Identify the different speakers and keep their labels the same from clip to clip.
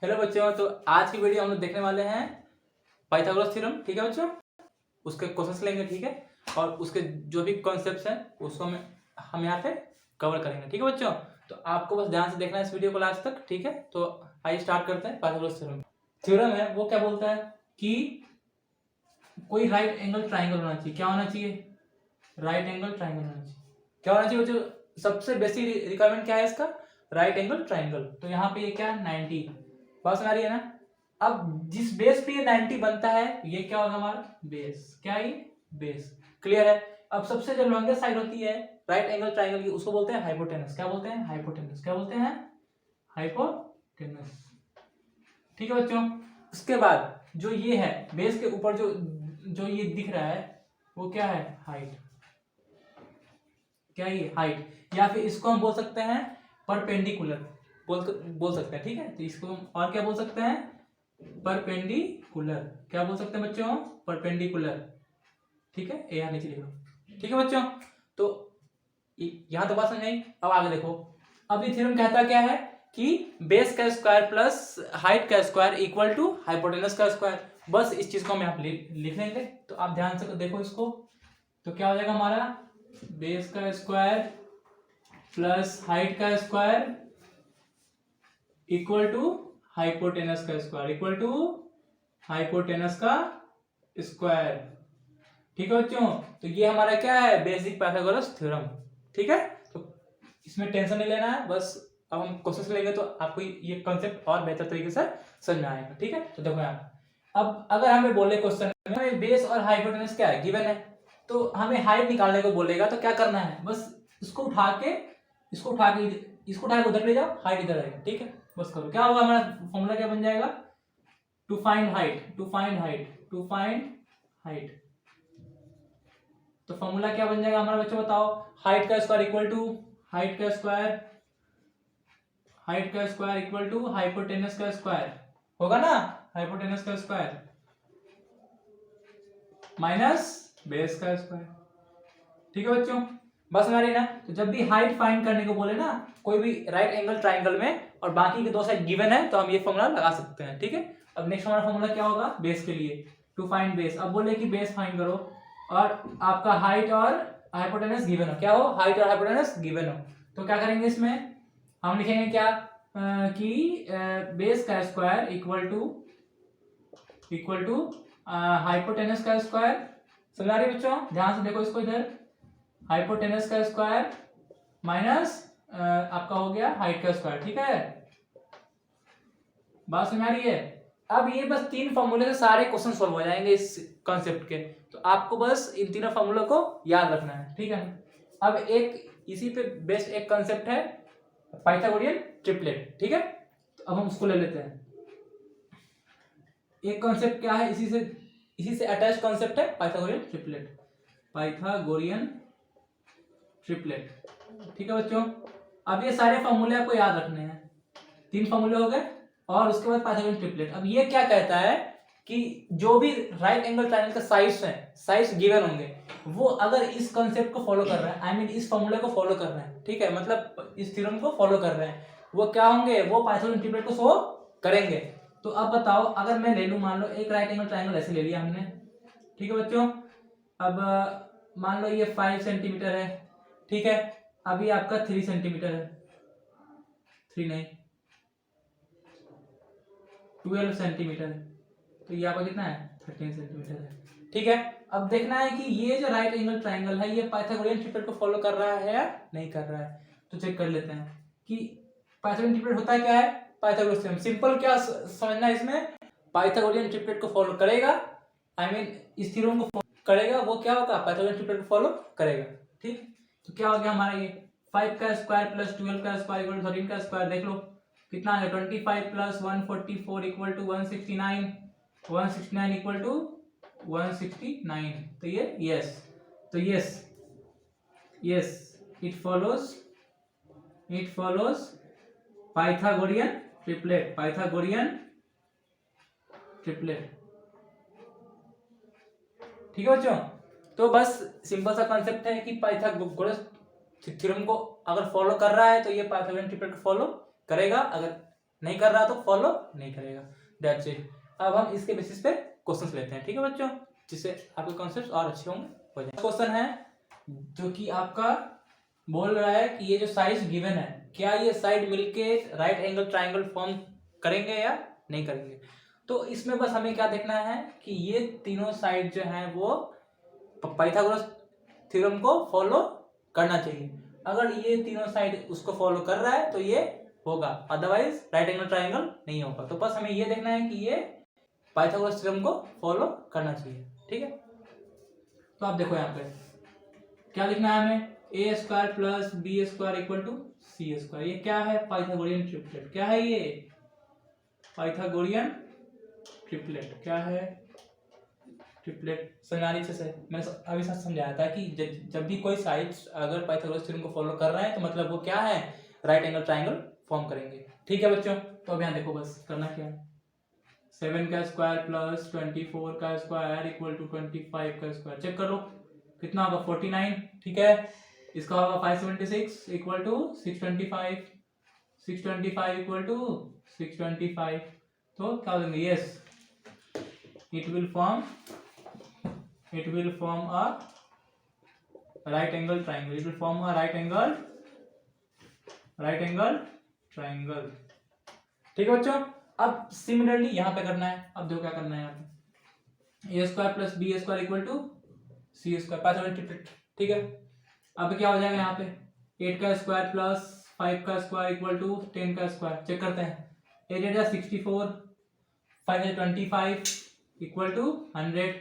Speaker 1: Hello बच्चों, तो आज की वीडियो हम लोग देखने वाले हैं पाइथागोरस थ्योरम। ठीक है बच्चों, उसके क्वेश्चंस लेंगे। ठीक है, और उसके जो भी कॉन्सेप्ट्स हैं उसको हम यहाँ पे कवर करेंगे। ठीक है बच्चों, तो आपको बस ध्यान से देखना है इस वीडियो को लास्ट तक। ठीक है, तो आइए स्टार्ट करते हैं। पाइथागोरस थ्योरम थ्योरम है वो क्या बोलता है कि कोई राइट एंगल ट्राइंगल होना चाहिए। क्या होना चाहिए? राइट एंगल ट्राइंगल होना चाहिए। क्या होना चाहिए बच्चों? सबसे बेसिक रिक्वायरमेंट क्या है इसका? Right angle triangle. तो यहाँ पे ये क्या 90 पास आ रही है ना। अब जिस बेस पे ये 90 बनता है ये क्या होगा हमारा बेस। क्या ये बेस? क्लियर है। अब सबसे जो लॉन्गेस्ट साइड होती है राइट एंगल ट्राइंगल की उसको बोलते हैं हाइपोटेनस। क्या बोलते हैं? हाइपोटेनस। क्या बोलते हैं? हाइपोटेनस। ठीक है बच्चों, उसके बाद जो ये है बेस के ऊपर जो जो ये दिख रहा है वो क्या है? हाइट। क्या ये हाइट? या फिर इसको हम बोल सकते हैं परपेंडिकुलर बोल सकते हैं। ठीक है, तो इसको हम और क्या बोल सकते हैं? परपेंडिकुलर। क्या बोल सकते हैं बच्चों? परपेंडिकुलर। ठीक है, ए यहाँ नीचे लिखो। ठीक है बच्चों, तो यहां तो बात समझ आई। अब आगे देखो, अब ये थ्योरम कहता क्या है कि बेस का स्क्वायर प्लस हाइट का स्क्वायर इक्वल टू हाइपोटेनस का स्क्वायर। बस इस चीज को हम यहाँ लिख लेंगे। तो आप ध्यान से देखो इसको, तो क्या हो जाएगा हमारा बेस का स्क्वायर प्लस हाइट का स्क्वायर इक्वल टू हाइपोटेनस का स्क्वायर इक्वल टू हाइपोटेनस का स्क्वायर। ठीक है बच्चों, तो ये हमारा क्या है? Basic Pythagoras theorem. ठीक है, तो इसमें टेंशन नहीं लेना है। बस अब हम क्वेश्चन लेंगे तो आपको ये कॉन्सेप्ट और बेहतर तरीके से समझ में आएगा। ठीक है, तो देखो यहाँ अब अगर हमें बोले क्वेश्चन में बेस और हाइपोटेनस क्या है गिवन है, तो हमें हाइट निकालने को बोलेगा तो क्या करना है? बस इसको उठा के उधर ले जाओ, हाइट इधर आएगा। ठीक है, बस करो। क्या होगा हमारा फॉर्मूला? क्या बन जाएगा? To find height. तो फॉर्मूला क्या बन जाएगा हमारा बच्चों बताओ? हाइट का स्क्वायर इक्वल टू हाइपोटेनस का स्क्वायर होगा ना। हाइपोटेनस का स्क्वायर माइनस बेस का स्क्वायर। ठीक है बच्चों, बस हमारी ना। तो जब भी हाइट फाइंड करने को बोले ना कोई भी राइट एंगल ट्राइंगल में और बाकी के दो साइड गिवन है तो हम ये फॉर्मूला लगा सकते हैं। ठीक है, अब नेक्स्ट हमारा फॉर्मूला क्या होगा बेस के लिए? To find base. अब बोले कि बेस फाइंड करो और आपका हाइट और हाइपोटेनस गिवन हो। क्या हो? हाइट और हाइपोटेनस गिवन हो। तो क्या करेंगे इसमें? हम लिखेंगे क्या कि बेस का स्क्वायर इक्वल टू हाइपोटेनस का स्क्वायर। समझ आ रही है बच्चों? ध्यान से देखो इसको, इधर हाइपोटेनस का स्क्वायर माइनस आपका हो गया हाइट का स्क्वायर। ठीक है, बात समझ आ रही है? अब ये बस तीन फॉर्मूले से सारे क्वेश्चन सॉल्व हो जाएंगे इस कॉन्सेप्ट के। तो आपको बस इन तीनों फॉर्मूलों को याद रखना है। ठीक है, अब एक इसी पे बेस्ड एक कॉन्सेप्ट है पाइथागोरियन ट्रिपलेट। ठीक है, तो अब हम उसको ले लेते हैं। एक कॉन्सेप्ट क्या है? इसी से अटैच कॉन्सेप्ट है पाइथागोरियन ट्रिपलेट। ठीक है बच्चों, अब ये सारे फॉर्मूले आपको याद रखने हैं। तीन फॉर्मूले हो गए और उसके बाद पाइथागोरियन ट्रिपलेट। अब ये क्या कहता है कि जो भी राइट एंगल ट्रायंगल के साइड्स गिवन होंगे वो अगर इस कॉन्सेप्ट को फॉलो कर रहे हैं, आई मीन इस फॉर्मूले को फॉलो कर रहे हैं, ठीक है, मतलब इस थ्योरम को फॉलो कर रहे हैं, वो क्या होंगे? वो पाइथागोरियन ट्रिपलेट को शो करेंगे। तो अब बताओ, अगर मैं ले लूं, मान लो एक राइट एंगल ट्रायंगल ऐसे ले लिया हमने। ठीक है बच्चों, अब मान लो ये 5 सेंटीमीटर है। ठीक है, अभी आपका 3 सेंटीमीटर है, 3 नहीं 12 सेंटीमीटर है, तो ये आपका कितना है? 13 सेंटीमीटर है। ठीक है, अब देखना है कि ये जो राइट एंगल ट्रायंगल है ये पाइथागोरियन ट्रिपलेट को फॉलो कर रहा है या नहीं कर रहा है। तो चेक कर लेते हैं कि पाइथागोरियन ट्रिपलेट होता है क्या है? Pythagoras theorem. सिंपल क्या समझना है इसमें? पाइथागोरियन ट्रिपलेट को फॉलो करेगा, आई मीन इस थ्योरम को फॉलो करेगा, वो क्या होगा? पाइथागोरियन ट्रिपलेट को फॉलो करेगा। ठीक, तो क्या हो गया हमारा ये 5 का स्क्वायर प्लस 12 का स्क्वायर इक्वल टू 13 का स्क्वायर। देख लो कितना है? 25 plus 144 equal to 169 equal to 169। तो ये yes it follows Pythagorean triplet. ठीक है बच्चों, तो बस सिंपल सा कॉन्सेप्ट है कि पाइथागोरस थ्योरम को अगर फॉलो कर रहा है तो ये पाइथागोरियन ट्रिपलेट को फॉलो करेगा। अगर नहीं कर रहा तो फॉलो नहीं करेगा। That's it. अब हम इसके बेसिस पे क्वेश्चंस लेते हैं, ठीक है बच्चों, जिससे आपके कॉन्सेप्ट और अच्छे होंगे हो जाए। क्वेश्चन है जो कि आपका बोल रहा है कि ये जो साइड गिवन है, क्या ये साइड मिलके राइट एंगल ट्राइंगल फॉर्म करेंगे या नहीं करेंगे। तो इसमें बस हमें क्या देखना है कि ये तीनों साइड जो है वो पाइथागोरस थ्योरम को फॉलो करना चाहिए। अगर ये तीनों साइड उसको फॉलो कर रहा है तो ये होगा, अदरवाइज राइट एंगल ट्राइंगल नहीं होगा। तो बस हमें ये देखना है कि ये पाइथागोरस थ्योरम को फॉलो करना चाहिए, ठीक है। तो आप देखो यहाँ पे क्या लिखना है हमें, A square plus B square equal to C square. ये क्या है, पाइथागोरियन ट्रिपलेट। क्या है ये, पाइथागोरियन ट्रिपलेट। क्या है, ट्रिपलेट। समझाने अच्छे से, मैंने अभी साथ समझाया था कि जब भी कोई साइड अगर पाइथागोरस थ्योरम को फॉलो कर रहे हैं तो मतलब वो क्या है, राइट एंगल ट्राइंगल फॉर्म करेंगे, ठीक है बच्चों। तो अब यहाँ देखो बस करना क्या है, 7 का स्क्वायर प्लस 24 का स्क्वायर इक्वल टू 25 का स्क्वायर। चेक करो कितना होगा, 49, ठीक है। इसका होगा 576 इक्वल टू 625, 625 इक्वल टू 625। तो क्या देंगे, yes it will form a right angle triangle, it will form a right angle triangle, ठीक है बच्चों। अब सिमिलरली यहाँ पे करना है। अब देखो क्या करना है, यहाँ पे A square plus B square equal to C square, Pythagorean triplet, ठीक है। अब क्या हो जाएगा यहाँ पे, 8 का स्क्वायर प्लस 5 का स्क्वायर इक्वल टू 10 का स्क्वायर। चेक करते हैं, 8 8 64, 5 25 इक्वल टू 100।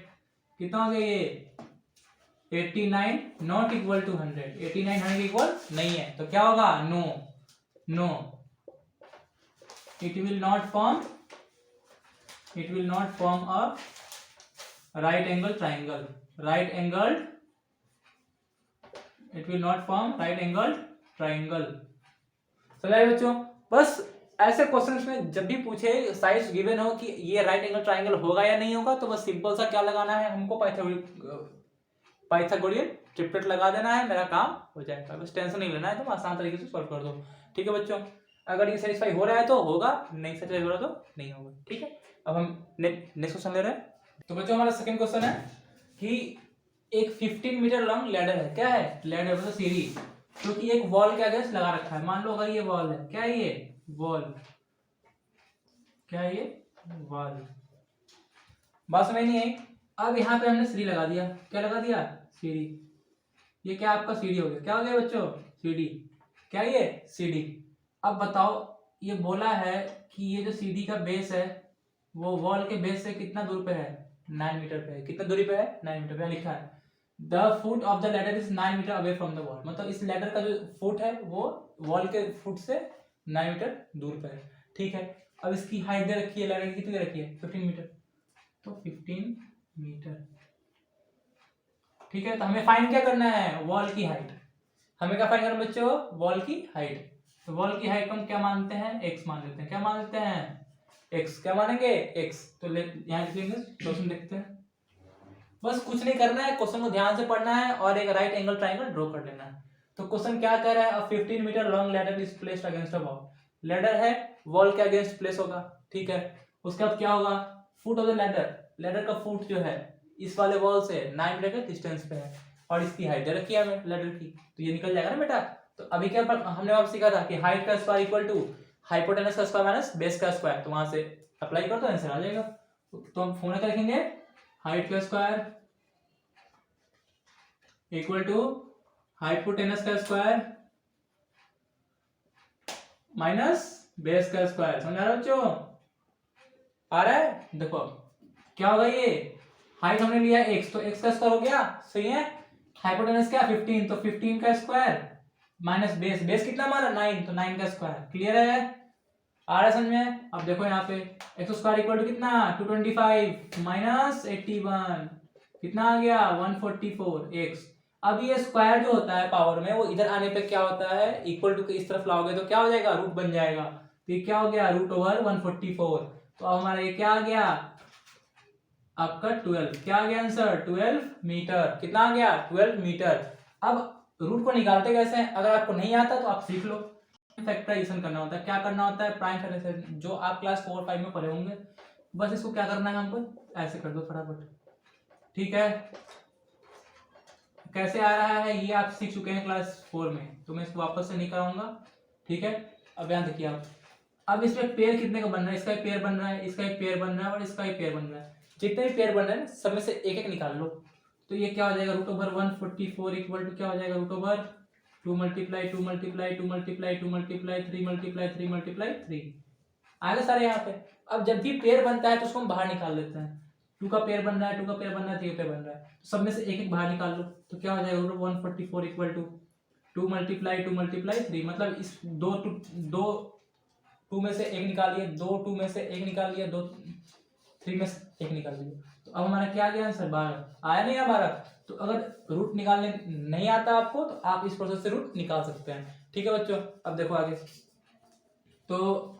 Speaker 1: कितना हो गया ये, 89 नॉट इक्वल टू 100। 89 100 इक्वल नहीं है तो क्या होगा, no no, it will not form a right angle triangle, it will not form right angle triangle। समझ बच्चों। बस ऐसे क्वेश्चंस में जब भी पूछे साइड्स गिवन हो कि ये राइट एंगल ट्राइंगल होगा या नहीं होगा, तो बस सिंपल सा क्या लगाना है हमको, पाइथागोरियन ट्रिपलेट लगा देना है, मेरा काम हो जाएगा। बस टेंशन नहीं लेना है, तुम आसान तरीके से सॉल्व कर दो, ठीक है बच्चों। अगर ये सेटिस्फाई हो रहा है तो होगा, नहीं सेटिस्फाई हो रहा तो नहीं होगा, ठीक है। अब हम नेक्स्ट क्वेश्चन ले रहे हैं। तो बच्चों हमारा सेकंड क्वेश्चन है कि एक 15 मीटर लॉन्ग लैडर है। क्या है, लैडर मतलब सीढ़ी, जो कि एक वॉल के अगेंस्ट लगा रखा है। मान लो अगर ये वॉल है, क्या है ये वॉल, क्या है ये वॉल, बात समझ नहीं आई। अब यहाँ पे हमने सीढ़ी लगा दिया, क्या लगा दिया, सीढ़ी। ये क्या आपका सीढ़ी हो गया, क्या हो गया बच्चों, सीढ़ी। क्या ये सीढ़ी। अब बताओ, ये बोला है कि ये जो सीढ़ी का बेस है वो वॉल के बेस से कितना दूर पे है, 9 मीटर पे है। कितना दूरी पे है, 9 मीटर पे लिखा है। The foot of the ladder is 9 metre away from the wall, मतलब इस लैडर का जो फुट है वो वॉल के फुट से 9 मीटर दूर पे है, ठीक है। अब इसकी हाइट दे रखी है, लैडर की कितनी दे रखी है, 15 मीटर, तो 15 मीटर, ठीक है। तो हमें फाइंड क्या करना है, वॉल की हाइट। हमें क्या फाइंड करना बच्चों, वॉल की हाइट। तो वॉल की हाइट हम क्या मानते हैं, x मान लेते हैं। क्या मान लेते हैं, x। क्या मानेंगे, x। तो यहाँ लिखेंगे, क्वेश्चन देखते हैं। बस कुछ नहीं करना है, क्वेश्चन को ध्यान से पढ़ना है और एक राइट एंगल ट्राइंगल ड्रॉ कर लेना है। तो क्वेश्चन क्या कह रहा है, a 15 metre long ladder is placed against a wall. Ladder है, वॉल के अगेंस्ट प्लेस होगा, ठीक है। उसके बाद क्या होगा, foot of the ladder, ladder का फुट जो है इस वाले वॉल से 9 मीटर के डिस्टेंस पे है, और इसकी हाइट दे रखी है हमें लैडर की, तो ये निकल जाएगा ना बेटा। तो अभी क्या हमने आप सीखा था कि हाइट का स्क्वायर इक्वल टू हाइपोटेनस का स्क्वायर माइनस बेस का स्क्वायर। तो वहां से अप्लाई कर दो, आंसर आ जाएगा। तो हम फॉर्मूला क्या लिखेंगे, हाइट का स्क्वायर इक्वल टू हाइपोटेनस का स्क्वायर माइनस बेस का स्क्वायर। समझ आ रहा है बच्चों, आ रहा है। देखो क्या होगा, ये हाइट हमने लिया x, तो x का स्क्वायर हो गया, सही है। हाइपोटेनस क्या 15, तो 15 का स्क्वायर माइनस बेस, बेस कितना हमारा 9, तो 9 का स्क्वायर। क्लियर है, आ रहा है समझ में। अब देखो यहाँ पे एक्स स्क्वायर इक्वल टू कितना 225 माइनस 81, कितना आ गया 144 एक्स। अब ये स्क्वायर जो होता है पावर में, वो इधर आने पे क्या होता है, इक्वल टू के इस तरफ लाओगे तो क्या हो जाएगा, रूट बन जाएगा। तो ये क्या हो गया, रूट ओवर 144। तो अब हमारा ये क्या आ गया आपका 12, क्या आ गया आंसर 12 मीटर। कितना आ गया 12 मीटर। अब रूट को निकालते कैसे हैं, अगर आपको नहीं आता तो आप सीख लो। फैक्टराइजेशन करना होता है। क्या करना होता है? प्राइम फैक्टराइजेशन, जो आप क्लास 4-5 में पढ़े होंगे। बस इसको क्या करना है हमको, ऐसे कर दो फटाफट, ठीक है। कैसे आ रहा है ये आप सीख चुके हैं क्लास 4 में, तो मैं इसको वापस से नहीं कराऊंगा, ठीक है। अब यहाँ देखिए आप, अब इसमें पेयर कितने का बन रहा है? इसका एक पेयर बन रहा है, इसका एक पेयर बन रहा है और इसका एक पेयर बन रहा है। जितने भी पेयर बन रहे हैं सब में से एक एक निकाल लो। तो ये क्या हो जाएगा, रूट ओवर 144 इक्वल टू क्या हो जाएगा, root over 2 multiply 2 multiply 2 multiply 2 multiply 3 multiply 3 multiply 3 आएगा सारे यहाँ पे। अब जब भी पेयर बनता है तो उसको हम बाहर निकाल लेते हैं। 2 का पेयर बन रहा है, 2 का पेयर बन रहा है, 3 का पेयर बन रहा है, तो सब में से एक एक बाहर निकाल लो। तो क्या हो जाएगा, root 144 equal to 2 multiply 2 multiply 3, मतलब इस टू में से एक निकाल लिया, 2 में से एक निकाल लिया, 3 में से एक निकाल लिया। तो अब हमारा क्या आ गया आंसर, 12 आया नहीं या 12। तो अगर रूट निकालने नहीं आता आपको तो आप इस प्रोसेस से रूट निकाल सकते हैं, ठीक है बच्चों। अब देखो आगे, तो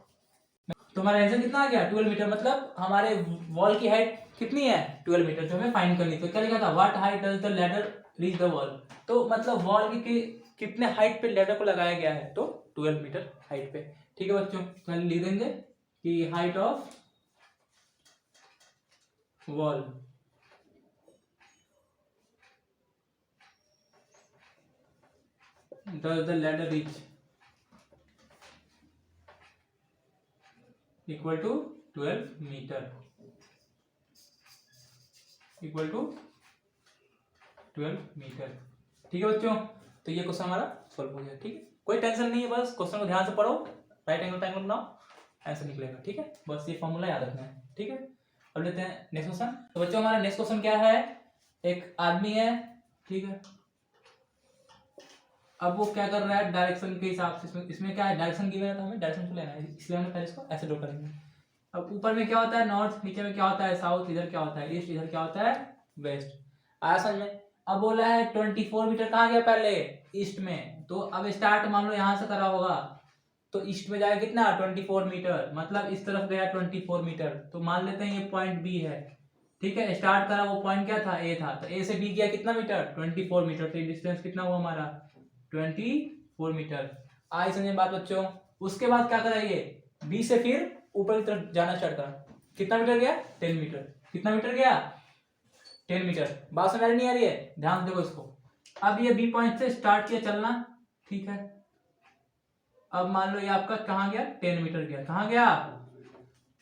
Speaker 1: हमारा आंसर कितना आ गया, 12 मीटर। मतलब हमारे वॉल की हाइट कितनी है, 12 मीटर, जो हमें फाइंड करनी। तो क्या लिखा था, what height does the ladder reach the wall. तो मतलब वॉल की कितने हाइट पे लैडर को लगाया गया है, तो 12 मीटर हाइट पे, ठीक है बच्चों। तो लिख देंगे कि height of wall does the ladder reach equal to 12 metre, equal to 12 metre, ठीक है बच्चों। तो ये क्वेश्चन हमारा सॉल्व हो गया, ठीक है। कोई टेंशन नहीं है, बस क्वेश्चन को ध्यान से पढ़ो, राइट एंगल ट्रायंगल बनाओ, आंसर निकलेगा, ठीक है। बस ये फॉर्मूला याद रखना है, ठीक है। अब लेते हैं नेक्स्ट क्वेश्चन। तो बच्चों हमारा नेक्स्ट क्वेश्चन क्या है, एक आदमी है, ठीक है। अब वो क्या कर रहा है, डायरेक्शन के हिसाब से, इसमें क्या है, डायरेक्शन गिवन है तो हमें डायरेक्शन को लेना है, इसलिए हमने पहले इसको ऐसे ड्रॉ करेंगे। अब ऊपर में क्या होता है, नॉर्थ, नीचे में क्या होता है, साउथ, इधर क्या होता है, ईस्ट, इधर क्या होता है, वेस्ट। आया समझ में। अब बोला है 24 मीटर कहाँ गया, पहले ईस्ट में। तो अब स्टार्ट मान लो यहाँ से करा होगा, तो ईस्ट में जाएगा कितना, 24 मीटर, मतलब इस तरफ गया 24 मीटर। तो मान लेते हैं ये पॉइंट बी है, ठीक है। स्टार्ट करा वो पॉइंट क्या था, ए था, तो ए से बी गया कितना मीटर, 24 मीटर। तो डिस्टेंस कितना हुआ हमारा, 24 मीटर। आई समझे बात बच्चों। उसके बाद क्या करा, ये बी से फिर ऊपर की तरफ जाना स्टार्ट करा, कितना मीटर गया, 10 मीटर। कितना मीटर गया, 10 मीटर। बात समझ नहीं आ रही है, ध्यान देखो इसको। अब ये बी पॉइंट से स्टार्ट किया चलना, ठीक है। अब मान लो ये आपका कहाँ गया, 10 मीटर गया, कहाँ गया,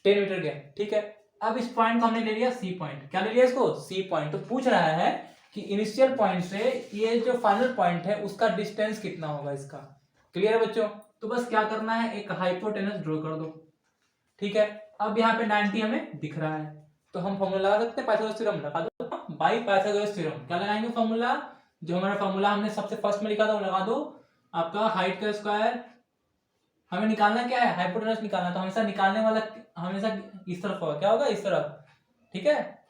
Speaker 1: 10 मीटर गया, ठीक है। अब इस पॉइंट को हमने ले लिया सी पॉइंट, क्या ले लिया इसको, सी पॉइंट। तो पूछ रहा है कि इनिशियल पॉइंट से ये जो फाइनल पॉइंट है उसका डिस्टेंस कितना होगा इसका। क्लियर है बच्चों। तो बस क्या करना है, एक हाइपोटेनस ड्रॉ कर दो, ठीक है। अब यहाँ पे 90 हमें दिख रहा है, तो हम फॉर्मूला लगा सकते हैं, पाइथागोरस थ्योरम लगा दो, बाय पाइथागोरस थ्योरम। क्या लगाएंगे फॉर्मूला, जो हमारा फॉर्मूला हमने सबसे फर्स्ट में लिखा था वो लगा दो। आपका हाइट का स्क्वायर, हमें निकालना क्या है, हाइपोटेनस निकालना। तो हमेशा निकालने वाला हमेशा इस तरफ होगा, क्या होगा, इस तरफ, ठीक है।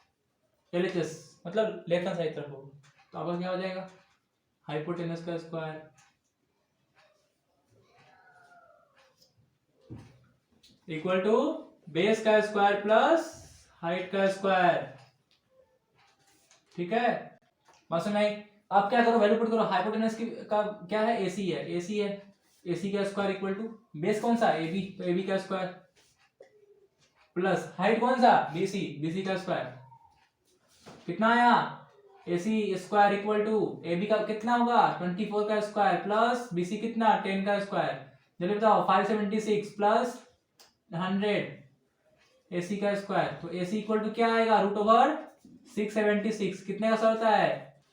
Speaker 1: एलएचएस मतलब लेफ्ट हैंड साइड तरफ होगा। तो आपका क्या हो जाएगा, हाइपोटेनस का स्क्वायर इक्वल टू बेस का स्क्वायर प्लस हाइट का स्क्वायर, ठीक है। बात समझ आई। आप क्या करो, वैल्यू पुट करो। हाइपोटेनस की का क्या है, एसी है, एसी है, एसी का स्क्वायर इक्वल टू बेस कौन सा, एबी, तो एबी का स्क्वायर प्लस हाइट कौन सा, बीसी, बीसी का स्क्वायर। कितना आया, AC square equal to AB का कितना होगा, 24 का स्क्वायर प्लस बीसी कितना, 10 का स्क्वायर। जल्दी बताओ, 576 प्लस 100 एसी का स्क्वायर। तो एसी इक्वल टू क्या आएगा, रूट ओवर 676। कितने का होता है,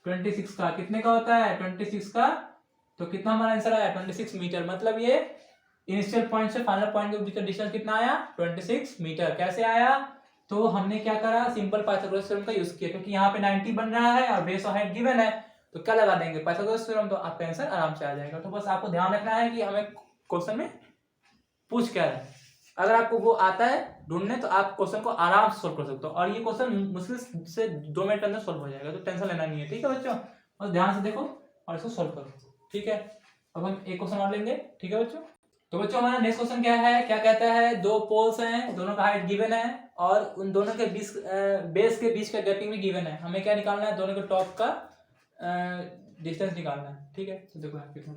Speaker 1: 26 का। कितने का होता है, 26 का। तो कितना हमारा आंसर आया, 26 मीटर। मतलब ये इनिशियल पॉइंट से फाइनल पॉइंट के बीच का डिस्टेंस कितना आया, 26 मीटर। कैसे आया, तो हमने क्या करा, सिंपल पाइथागोरस थ्योरम का यूज किया, क्योंकि यहाँ पे 90 बन रहा है और बेस और हाइट गिवन है, तो क्या लगा देंगे, पाइथागोरस थ्योरम। तो आपका आंसर आराम से आ जाएगा। तो बस आपको ध्यान रखना है कि हमें क्वेश्चन में पूछ क्या है। अगर आपको वो आता है ढूंढने तो आप क्वेश्चन को आराम से सोल्व कर सकते हो, और ये क्वेश्चन मुश्किल से 2 मिनट के अंदर सोल्व हो जाएगा। तो टेंशन लेना नहीं है, ठीक है बच्चों। बस ध्यान से देखो और इसको सोल्व करो, ठीक है। अब हम एक क्वेश्चन और लेंगे, ठीक है बच्चों। तो बच्चों हमारा नेक्स्ट क्वेश्चन क्या है, क्या कहता है, दो पोल्स हैं, दोनों का हाइट गिवन है और उन दोनों के बीच बेस के बीच का गैपिंग भी गिवन है। हमें क्या निकालना है, दोनों के टॉप का डिस्टेंस निकालना है, ठीक है। तो देखो यहाँ कितना,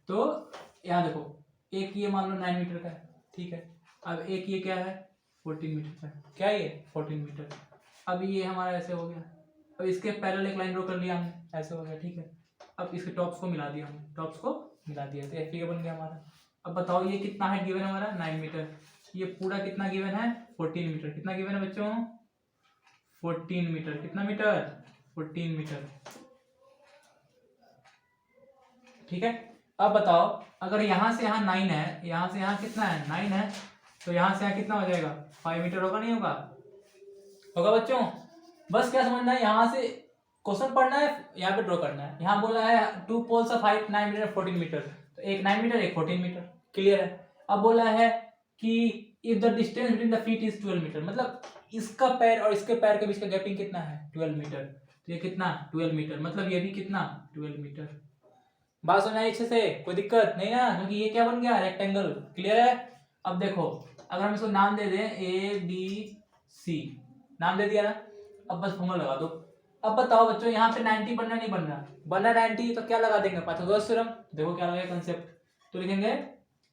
Speaker 1: तो यहाँ देखो, एक ये मान लो 9 मीटर का है, ठीक है। अब एक ये क्या है 14 मीटर का है, क्या ये 14 मीटर। अब ये हमारा ऐसे हो गया, अब इसके पैरेलल एक लाइन ड्रॉ कर लिया हमने, ऐसे हो गया, ठीक है। अब इसके टॉप्स को मिला दिया हमने, टॉप्स को मिला दिया तो एक फिगर बन गया हमारा। अब बताओ ये कितना हाइट गिवन है हमारा 9 मीटर, ये पूरा कितना गिवन है 14 मीटर। कितना गिवन है बच्चों 14 मीटर। कितना मीटर 14 मीटर, ठीक है। अब बताओ अगर यहाँ से यहाँ 9 है, यहाँ से यहाँ कितना है 9 है, तो यहाँ से यहाँ कितना हो जाएगा 5 मीटर होगा, नहीं होगा, होगा बच्चों। बस क्या समझना है, यहाँ से क्वेश्चन पढ़ना है, यहाँ पे ड्रॉ करना है। यहाँ बोला है 2 poles of height 9 metre 14 metre, तो एक 9 मीटर एक 14 मीटर, क्लियर है। अब बोला है कि if the distance between the feet is 12 metre, मतलब इसका पैर और इसके पैर के बीच का गैपिंग कितना है 12 मीटर, तो ये कितना 12 मीटर, मतलब ये भी कितना 12 मीटर। बात सुना अच्छे से, कोई दिक्कत नहीं ना, क्योंकि ये क्या बन गया रेक्टेंगल, क्लियर है। अब देखो अगर हम इसको नाम दे दें ABC, नाम दे दिया ना, अब बस फॉर्मूला लगा दो। अब बताओ बच्चों यहाँ पे 90 बनना नहीं बनना, बनना 90, तो क्या लगा देंगे पाइथागोरस थ्योरम। देखो क्या लगेगा कंसेप्ट, तो लिखेंगे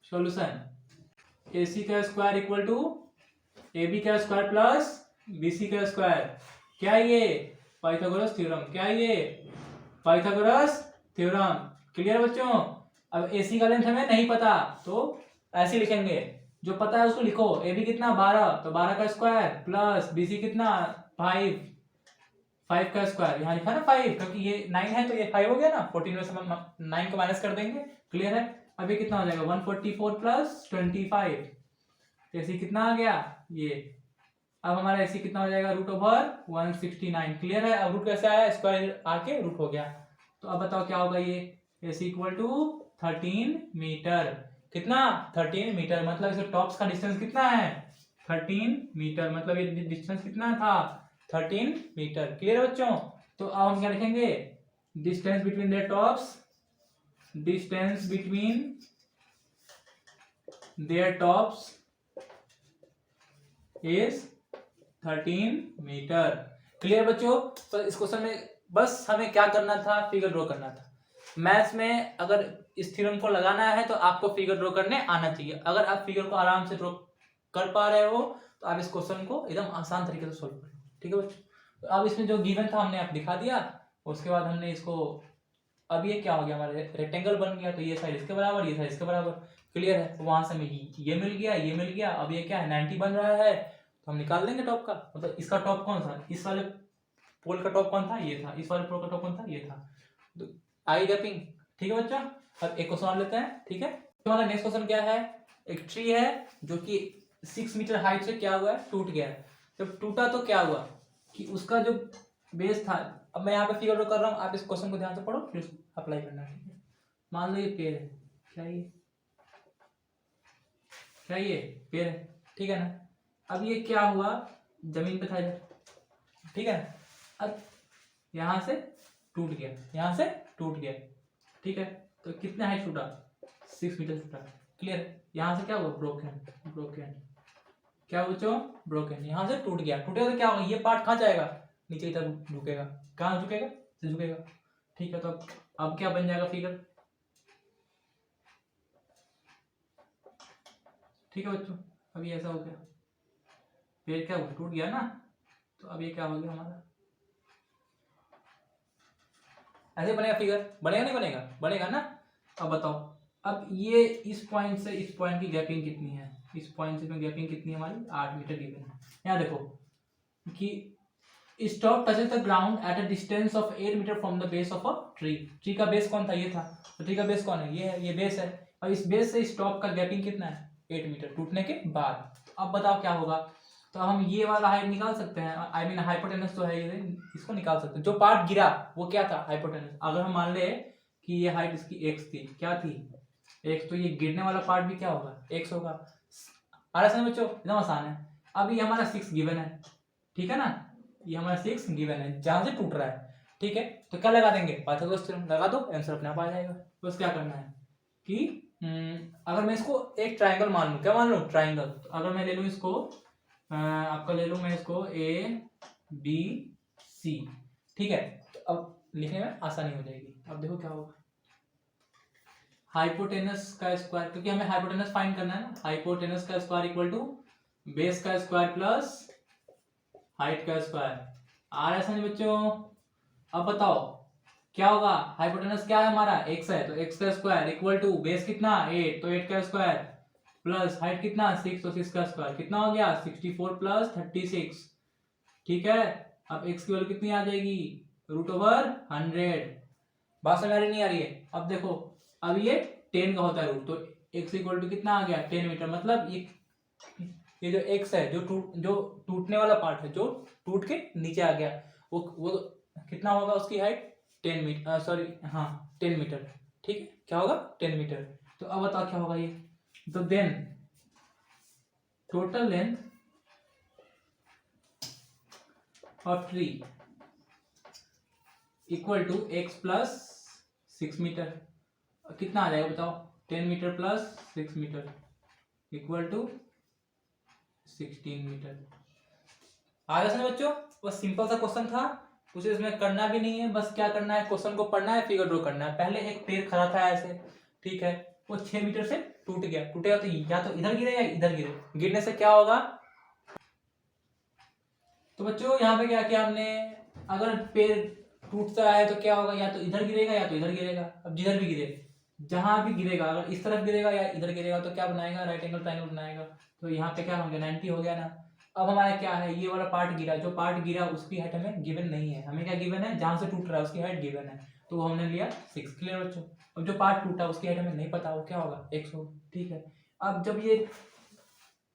Speaker 1: सॉल्यूशन AC का स्क्वायर इक्वल टू AB का स्क्वायर प्लस BC का स्क्वायर, क्या ये पाइथागोरस थ्योरम, क्या ये पाइथागोरस थ्योरम, क्लियर बच्चों। अब AC का लेंथ हमें नहीं पता, तो ऐसे लिखेंगे, जो पता है उसको लिखो। AB कितना 12, तो 12 का स्क्वायर प्लस BC कितना 5 का स्क्वायर, यहाँ लिखा ना 5, क्योंकि ये 9 है तो ये 5 हो गया ना, 14 में से हम 9 को माइनस कर देंगे, क्लियर है। अब ये कितना हो जाएगा 144 प्लस 25, AC कितना आ गया ये। अब हमारा AC कितना हो जाएगा √169, क्लियर है। अब रूट कैसे आया, स्क्वायर आके रूट हो गया, तो अब बताओ क्या होगा ये AC इक्वल टू 13 मीटर। कितना 13 मीटर, मतलब इसे टॉप्स का डिस्टेंस कितना है 13 मीटर, मतलब ये डिस्टेंस कितना था 13 मीटर, क्लियर बच्चों। तो अब हम क्या लिखेंगे, distance between their tops, distance between their tops is 13 metre, clear बच्चों। तो इस क्वेश्चन में बस हमें क्या करना था, फिगर ड्रॉ करना था। मैथ्स में अगर इस थ्योरम को लगाना है तो आपको फिगर ड्रॉ करने आना चाहिए। अगर आप फिगर को आराम से ड्रॉ कर पा रहे हो तो आप इस क्वेश्चन को एकदम आसान तरीके से सोल्व करो, ठीक है बच्चों। तो अब इसमें जो गिवन था हमने आप दिखा दिया, उसके बाद हमने इसको, अब ये क्या हो गया हमारे रेक्टेंगल बन गया, तो ये साइड इसके बराबर, ये साइड इसके बराबर, क्लियर है। तो वहां से हमें ये मिल गया, ये मिल गया। अब ये क्या है 90 बन रहा है, तो हम निकाल देंगे टॉप का, मतलब इसका टॉप कौन सा, इस वाले पोल का टॉप कौन था, ये था। इस वाले पोल का टॉप कौन था, ये था। तो आई गैपिंग, ठीक है बच्चा। अब एक क्वेश्चन और लेते हैं, ठीक है। तो हमारा नेक्स्ट क्वेश्चन क्या है, एक ट्री है जो कि 6 मीटर हाइट से क्या हुआ है, टूट गया है। जब टूटा तो क्या हुआ कि उसका जो बेस था, अब मैं यहाँ पे फिगर कर रहा हूँ, आप इस क्वेश्चन को ध्यान से पढ़ो फिर अप्लाई करना, ठीक है। मान लो ये पेड़ है, क्या ये, क्या ये पेड़ है, ठीक है ना। अब ये क्या हुआ, जमीन पे था इधर, ठीक है। अब यहां से टूट गया, यहां से टूट गया, ठीक है। तो कितने हाइट टूटा 6 मीटर टूटा, क्लियर। यहां से क्या हुआ ब्रोकन, ब्रोकन क्या बच्चों ब्रोकन, यहां से टूट गया। टूटेगा तो क्या होगा, ये पार्ट कहाँ जाएगा, नीचे की तरफ झुकेगा, कहाँ झुकेगा, झुकेगा, ठीक है। तो अब क्या बन जाएगा फिगर, ठीक है बच्चों। अब ये ऐसा हो गया, पेड़ क्या हुआ टूट गया ना, तो अब ये क्या हो गया हमारा, ऐसे बनेगा फिगर, बनेगा नहीं बनेगा, बनेगा ना। अब बताओ, अब ये इस पॉइंट से इस पॉइंट की गैपिंग कितनी है, इस पॉइंट से गैपिंग कितनी है हमारी 8 मीटर गिवन है। यहाँ देखो कि stalk touches the ground at a distance of 8 metre from the base of a tree. Tree का बेस कौन था, ये था, तो ट्री का बेस कौन है, ये है, ये बेस है। और इस बेस से स्टॉक का गैपिंग कितना है 8 मीटर टूटने के बाद। तो अब बताओ क्या होगा, तो हम ये वाला हाइट निकाल सकते हैं, आई मीन हाइपोटेनस तो है ये, इसको निकाल सकते हैं। जो पार्ट गिरा वो क्या था हाइपोटेनस। अगर हम मान ले कि ये हाइट इसकी x थी, क्या थी x, तो ये गिरने वाला पार्ट भी क्या होगा x होगा। आ रहा है बच्चों, एकदम आसान है। अब ये हमारा 6 गिवन है, ठीक है ना, ये हमारा 6 गिवन है जहां से टूट रहा है, ठीक है। तो क्या लगा देंगे पाइथागोरस थ्योरम लगा दो, आंसर अपने आप आ जाएगा। बस क्या करना है कि अगर मैं इसको एक ट्राइंगल मान लूं, क्या मान लूं ट्राइंगल, तो अगर मैं ले लूं इसको आपका ले लूं मैं इसको ABC, ठीक है। तो अब लिखने में आसानी हो जाएगी। अब देखो क्या होगा, हाइपोटेनस का स्क्वायर, क्योंकि हमें हाइपोटेनस फाइंड करना है ना, हाइपोटेनस का स्क्वायर इक्वल टू बेस का स्क्वायर प्लस हाइट का स्क्वायर। आ रहा है समझ बच्चों? अब बताओ क्या होगा, हाइपोटेनस क्या है हमारा, x है, तो x का स्क्वायर इक्वल टू बेस कितना 8, तो 8 का स्क्वायर प्लस हाइट कितना 6, तो 6 का स्क्वायर कितना हो गया 64 प्लस 36। ठीक है, अब x की वैल्यू कितनी आ जाएगी √100। बात समझ आ रही नहीं आ रही है? अब देखो, अब ये 10 का होता है रूट, तो x इक्वल टू कितना आ गया 10 मीटर। मतलब ये जो x है, जो टूटने वाला पार्ट है, जो टूट के नीचे आ गया, वो कितना होगा उसकी हाइट 10 मीटर, सॉरी हाँ 10 मीटर। ठीक है, क्या होगा 10 मीटर। तो अब बताओ क्या होगा ये, तो then total length of tree equal to x plus 6 metre. कितना आ जाएगा बताओ, 10 metre plus 6 metre equal to 16 metre. आ गया समझ बच्चों? बस सिंपल सा क्वेश्चन था, कुछ इसमें करना भी नहीं है, बस क्या करना है, क्वेश्चन को पढ़ना है, फिगर ड्रॉ करना है। पहले एक पेड़ खड़ा था ऐसे, ठीक है, वो 6 मीटर से टूट गया, टूटेगा तो या तो इधर गिरे या इधर गिरे, गिरने से क्या होगा। तो बच्चों यहाँ पे क्या किया हमने, अगर पेड़ टूटता है तो क्या होगा, या तो इधर गिरेगा या तो इधर गिरेगा। अब जिधर भी गिरे, जहां भी गिरेगा, अगर इस तरफ गिरेगा या इधर गिरेगा तो क्या बनाएगा, राइट एंगल ट्रायंगल बनाएगा। तो यहाँ पे क्या हो गया 90 हो गया ना। अब हमारा क्या है, ये वाला पार्ट गिरा, जो पार्ट गिरा उसकी हाइट हमें गिवन नहीं है, हमें क्या गिवन है, जहां से टूट रहा है उसकी हाइट गिवन है, तो वो हमने लिया 6। क्लियर बच्चों? अब जो पार्ट टूटा उसकी हाइट हमें नहीं पता, वो क्या होगा x होगा। ठीक है, अब जब ये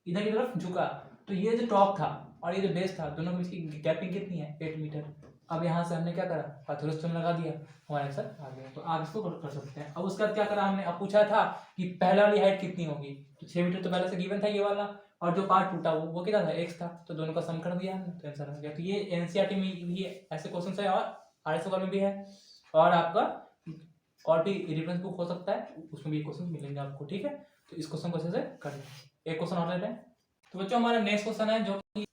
Speaker 1: इधर की तरफ झुका, तो ये जो टॉप था और ये जो बेस था, दोनों के बीच की गैपिंग कितनी है 8 मीटर। अब यहाँ से हमने क्या करा, पाइथागोरस थ्योरम लगा दिया, हमारा आंसर आ गया। तो आप इसको कर सकते हैं। अब उसके बाद क्या करा हमने, अब पूछा था कि पहला वाली हाइट कितनी होगी, तो 6 मीटर तो पहले से गिवन था ये वाला, और जो पार्ट टूटा वो कितना था x था, तो दोनों का सम कर दिया हमने, तो आंसर आ गया। तो ये एनसीईआरटी में भी ऐसे क्वेश्चन है, और आरएसओ में भी है, और आपका और भी रेफरेंस बुक हो सकता है, उसमें भी क्वेश्चन मिलेंगे आपको। ठीक है, तो इस क्वेश्चन को अच्छे से करें। एक क्वेश्चन और लेते हैं। तो बच्चों हमारा नेक्स्ट क्वेश्चन है, जो कि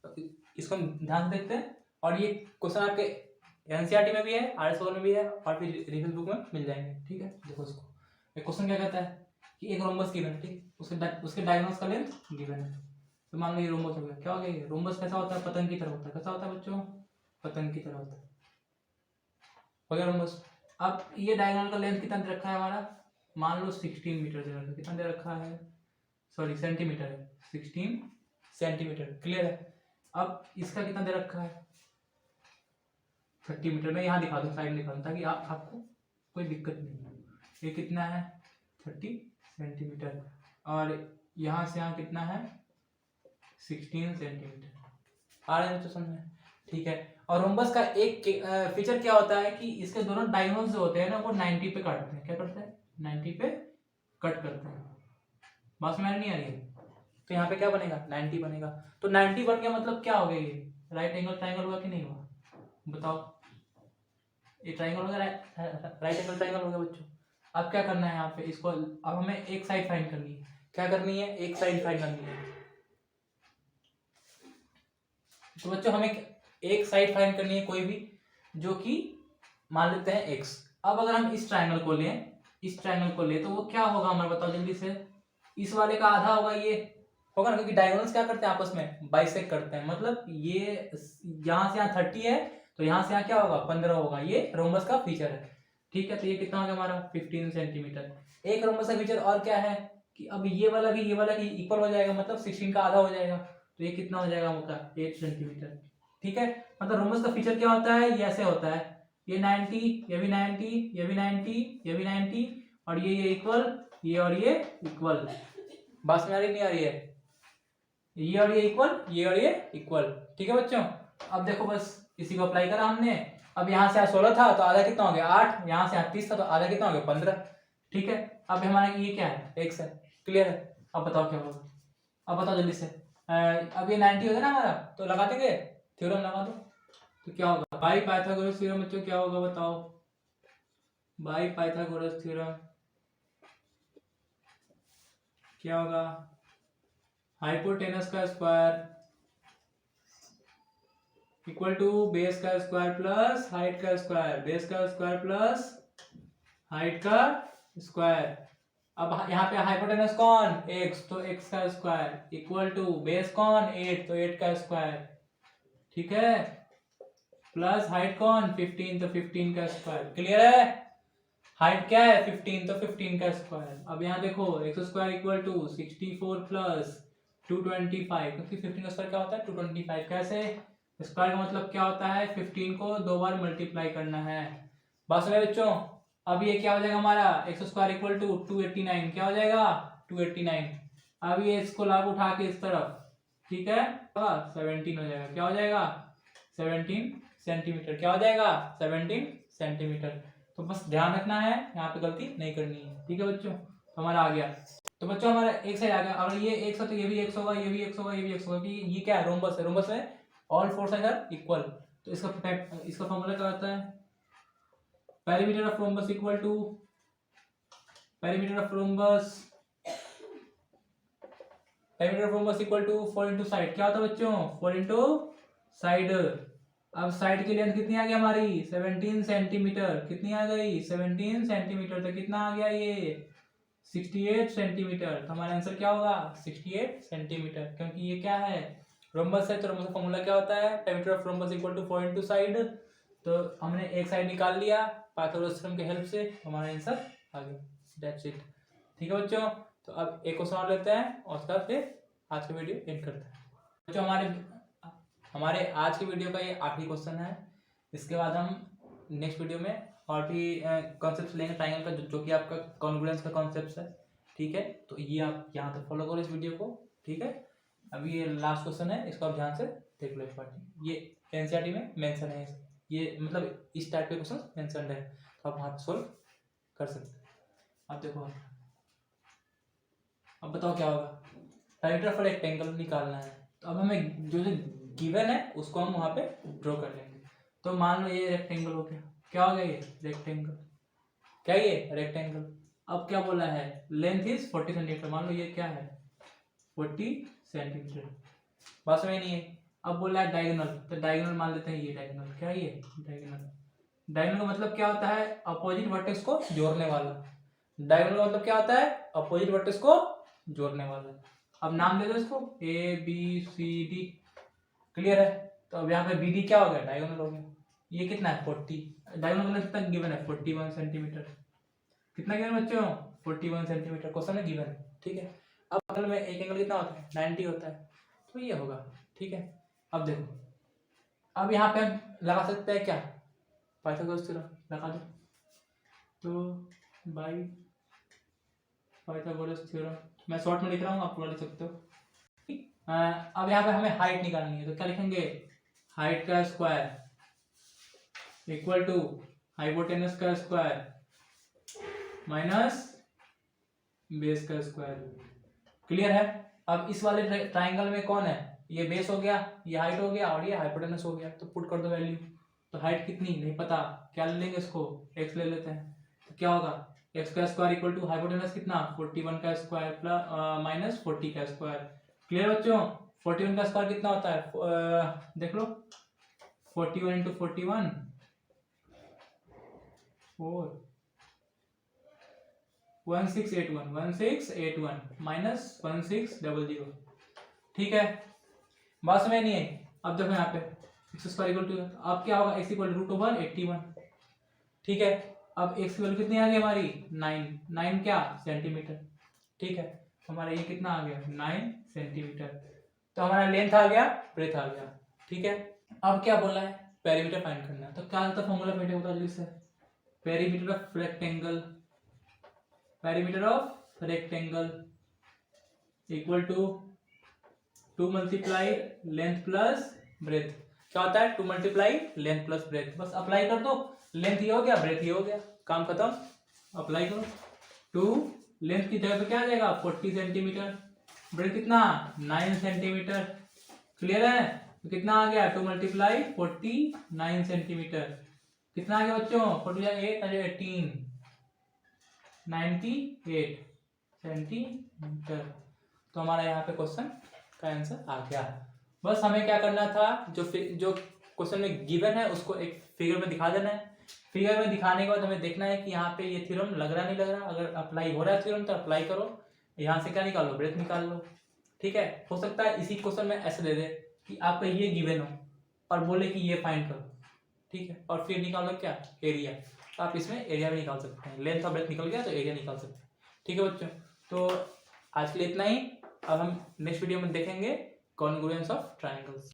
Speaker 1: इसको ध्यान से देखते हैं, और ये क्वेश्चन आपके एनसीईआरटी में भी है, आरएसओ में भी है, और फिर रेफरेंस बुक में मिल जाएंगे। ठीक है, देखो इसको, एक क्वेश्चन क्या कहता है कि एक रोम्बस गिवन है, ठीक, उसके डायगोनल्स का लेंथ गिवन है। तो मान लो ये रोम्बस हो गया, क्या हो गया ये रोम्बस कैसा होता है, पतंग की तरह होता है। कैसा होता है बच्चों, पतंग की तरह होता है, हो गया रोम्बस। अब ये डायगोनल का लेंथ कितना दे रखा है हमारा, मान लो 16 मीटर दे रखा है, कितना दे रखा है, सॉरी सेंटीमीटर है, 16 सेंटीमीटर। क्लियर है? अब इसका कितना दे रखा है 30 मीटर। मैं यहाँ दिखा दूँ, साइड दिखा दूँ, ताकि आपको कोई दिक्कत नहीं हो। ये कितना है 30 सेंटीमीटर, और यहाँ से यहाँ कितना है 16 सेंटीमीटर। आ रहे हैं तो समझ में? ठीक है, और रोम्बस का एक फीचर क्या होता है कि इसके दोनों डायगोनल्स जो होते हैं ना, वो 90 पे काटते हैं। क्या करते हैं 90 पे कट करते हैं। बात में नहीं आ रही है? तो यहाँ पे क्या बनेगा 90 बनेगा। तो 90 बन गया, मतलब क्या हो गया, ये राइट एंगल ट्रायंगल हुआ कि नहीं हुआ, बताओ। ये ट्रायंगल हो गया, राइट एंगल ट्रायंगल हो गया बच्चों। अब क्या करना है यहाँ पे, इसको अब हमें एक साइड फाइंड करनी है। क्या करनी है, एक साइड फाइंड करनी है। तो बच्चों हमें एक साइड फाइंड करनी है कोई भी, जो कि मान लेते हैं x। अब अगर हम इस ट्रायंगल को लें, इस ट्रायंगल को लें, तो वो क्या होगा हमारा, बताओ जल्दी से। इस वाले का आधा होगा, ये होगा ना, क्योंकि डायगोनल्स क्या करते हैं आपस में बाइसेक्ट करते हैं। मतलब ये यहाँ से यहाँ 30 है, तो यहाँ से यहाँ क्या होगा 15 होगा। ये रोम्बस का फीचर है। ठीक है, तो ये कितना हो गया हमारा 15 सेंटीमीटर। एक रोम्बस का फीचर और क्या है कि अब ये वाला भी इक्वल हो जाएगा, मतलब 16 का आधा हो जाएगा, तो ये कितना हो जाएगा आपका 8 सेंटीमीटर। ठीक है, मतलब रोम्बस का फीचर क्या होता है, ये ऐसे होता है, ये 90, ये भी 90, ये भी 90, ये भी 90, और ये इक्वल, ये और ये इक्वल। बात में आ रही नहीं आ रही है? ये और ये इक्वल, ये और ये इक्वल। ठीक है बच्चों, अब देखो बस इसी को अप्लाई करा हमने। अब यहाँ से 16 था तो आधा कितना हो गया 8, यहाँ से 30 था तो आधा कितना हो गया 15। ठीक है, अब हमारा ये क्या है x है। क्लियर है? अब बताओ क्या होगा, अब बताओ जल्दी से। अब ये 90 हो गया ना हमारा, तो लगा देंगे, थ्योरम लगा दो। तो क्या होगा, बाई पाइथागोरस थ्योरम बच्चों क्या होगा बताओ, बाई पाइथागोरस थ्योरम क्या होगा, हाइपोटेनस का स्क्वायर इक्वल टू बेस का स्क्वायर प्लस हाइट का स्क्वायर, बेस का स्क्वायर प्लस हाइट का स्क्वायर अब यहाँ पे हाइपोटेनस कौन x, तो x का स्क्वायर इक्वल टू बेस कौन 8, तो 8 का स्क्वायर, ठीक है, प्लस हाइट कौन 15, तो 15 का स्क्वायर। क्लियर है? हाइट क्या है 15, तो 15 का स्क्वायर। अब यहाँ देखो X square equal to 64 plus 225, क्योंकि 15 का स्क्वायर क्या होता है 225। कैसे? स्क्वायर का मतलब क्या होता है 15 को 2 बार मल्टीप्लाई करना है। बस में बच्चों, अब ये क्या हो जाएगा हमारा एक्स स्क्वायर इक्वल टू 289, क्या हो जाएगा 289। अब ये इसको लाभ उठा के इस तरफ, ठीक है, 17 हो जाएगा। क्या हो जाएगा 17 सेंटीमीटर। क्या हो जाएगा 17 सेंटीमीटर। तो बस ध्यान रखना है, यहाँ पे गलती नहीं करनी है, ठीक है बच्चों। तो हमारा आ गया। तो बच्चों हमारा एक साइड आ गया। अगर ये एक्स है तो ये भी एक्स होगा, ये भी एक्स होगा, ये भी एक्स होगा। ये क्या है रोम्बस है, रोम्बस है all four side are equal. तो इसका फॉर्मूला क्या होता है perimeter of rhombus equal to perimeter of rhombus equal to 4 into side. क्या होता है बच्चों 4 इंटू साइड। अब साइड की लेंथ कितनी आ गई हमारी 17 सेंटीमीटर। कितनी आ गई 17 सेंटीमीटर। तो कितना आ गया ये 68 सेंटीमीटर। तो हमारा आंसर क्या होगा 68 सेंटीमीटर, क्योंकि ये क्या है रोम्बस है। तो रोम्बस का फॉर्मूला क्या होता है perimeter of rhombus equal to 4 into side. तो हमने एक साइड निकाल लिया पाइथागोरस थ्योरम के हेल्प से, हमारा आंसर आ गया। दैट्स इट, ठीक है बच्चों। तो अब एक क्वेश्चन और लेते हैं और उसके बाद फिर आज की वीडियो एंड करते हैं। बच्चों हमारे आज की वीडियो का ये आखिरी क्वेश्चन है। इसके बाद हम नेक्स्ट वीडियो में और भी कॉन्सेप्ट लेंगे ट्राइंगल का, जो कि आपका कॉन्ग्रुएंस का कॉन्सेप्ट है, ठीक है। तो ये आप यहाँ तक फॉलो करो इस वीडियो को, ठीक है। अभी ये लास्ट क्वेश्चन है, इसको आप ध्यान से देख लो एक बार। ये एनसीईआरटी में मेंशन है, ये मतलब इस टाइप के क्वेश्चन मेंशन है, तो आप वहाँ सोल्व कर सकते हैं। अब देखो, अब बताओ क्या होगा। पेरीमीटर ऑफ रेक्टेंगल निकालना है। तो अब हमें जो गिवन है उसको हम वहाँ पे ड्रॉ कर लेंगे। तो मान लो ये रेक्टेंगल हो गया। क्या हो गया ये रेक्टेंगल। क्या ये रेक्टेंगल। अब क्या बोला है लेंथ इज 40 सेंटीमीटर। मान लो ये क्या है 40 सेंटीमीटर। बस में नहीं है। अब बोला है डायगोनल, तो डायगोनल मान लेते हैं ये डायगोनल। क्या ये डायगोनल। डायगोनल का मतलब क्या होता है अपोजिट वर्टेक्स को जोड़ने वाला। डायगोनल का मतलब क्या होता है अपोजिट वर्टेक्स को जोड़ने वाला। अब नाम दे दो इसको A B C D. Clear है? तो अब यहाँ पे बी डी क्या हो गया डायगोनल हो गया। ये कितना है 40। डायगोनल कितना गिवन है 41 सेंटीमीटर। कितना गिवन बच्चों 41 सेंटीमीटर क्वेश्चन में गिवन है, ठीक है। अब एंगल में एक एंगल कितना होता है 90 होता है, तो ये होगा, ठीक है। अब देखो, अब यहाँ पे हम लगा सकते हैं क्या पाइथागोरस थ्योरम लगा दो। तो बाई पाइथागोरस थ्योरम मैं शॉर्ट में लिख रहा हूँ, आप पूरा लिख सकते हो। अब यहाँ पे हमें हाइट निकालनी है, तो क्या लिखेंगे हाइट का स्क्वायर इक्वल टू हाइपोटेनस का स्क्वायर माइनस बेस का स्क्वायर। क्लियर है? अब इस वाले ट्राइंगल में कौन है ये बेस हो गया, ये हाइट हो गया और ये हाइपोटेनस हो गया। तो पुट कर दो वैल्यू। तो हाइट कितनी नहीं पता, क्या ले लेंगे इसको x ले लेते हैं। तो क्या होगा एक्स का स्क्वायर इक्वल टू हाइपोटेनस कितना 41 का स्क्वायर प्लस माइनस 40 का स्क्वायर। क्लियर बच्चों 41 का स्क्वायर कितना होता है देख लो 41 इंटू 41 4 1681 माइनस 1600, ठीक है। बात समझ नहीं है। अब देखो यहाँ पे एक्स स्क्वायर इक्वल टू अब क्या होगा एक्स इक्वल रूट ओवर 81, ठीक है। अब एक्स की वैल्यू कितनी आ गई हमारी 9 क्या सेंटीमीटर, ठीक है। हमारा ये कितना आ गया 9 सेंटीमीटर। तो हमारा लेंथ आ गया ब्रेथ आ गया, ठीक है। अब क्या बोला है पेरीमीटर फाइंड करना है। तो क्या होता है फॉर्मूला बेटे होता है जिससे perimeter of rectangle equal to 2 multiply length plus breadth. क्या होता है 2 मल्टीप्लाई लेंथ प्लस ब्रेथ। बस अप्लाई कर दो, लेंथ ये हो गया ब्रेथ ये हो गया, काम खत्म। अप्लाई करो 2 लेंथ की जगह पे क्या आ जाएगा 40 सेंटीमीटर, ब्रेथ कितना 9 सेंटीमीटर। क्लियर है? तो कितना आ गया 2 मल्टीप्लाई 49 सेंटीमीटर। कितना आ गया बच्चों 48 18 98 सेंटीमीटर। तो हमारा यहाँ पे क्वेश्चन का आंसर आ गया। बस हमें क्या करना था जो क्वेश्चन में गिवन है उसको एक फिगर में दिखा देना है। फिगर में दिखाने के बाद हमें देखना है कि यहाँ पे ये थ्योरम लग रहा नहीं लग रहा। अगर अप्लाई हो रहा है थ्योरम तो अप्लाई करो, यहाँ से क्या निकाल लो, ब्रेथ निकाल लो। ठीक है, हो सकता है इसी क्वेश्चन में ऐसे दे दे कि आपका ये गिवन हो और बोले कि ये फाइंड करो। ठीक है, और फिर निकालो क्या, एरिया। तो आप इसमें एरिया भी निकाल सकते हैं, लेंथ और ब्रेथ निकल गया तो एरिया निकाल सकते हैं। ठीक है बच्चों, तो आज के लिए इतना ही। अब हम नेक्स्ट वीडियो में देखेंगे कॉन्ग्रुएंस ऑफ ट्रायंगल्स।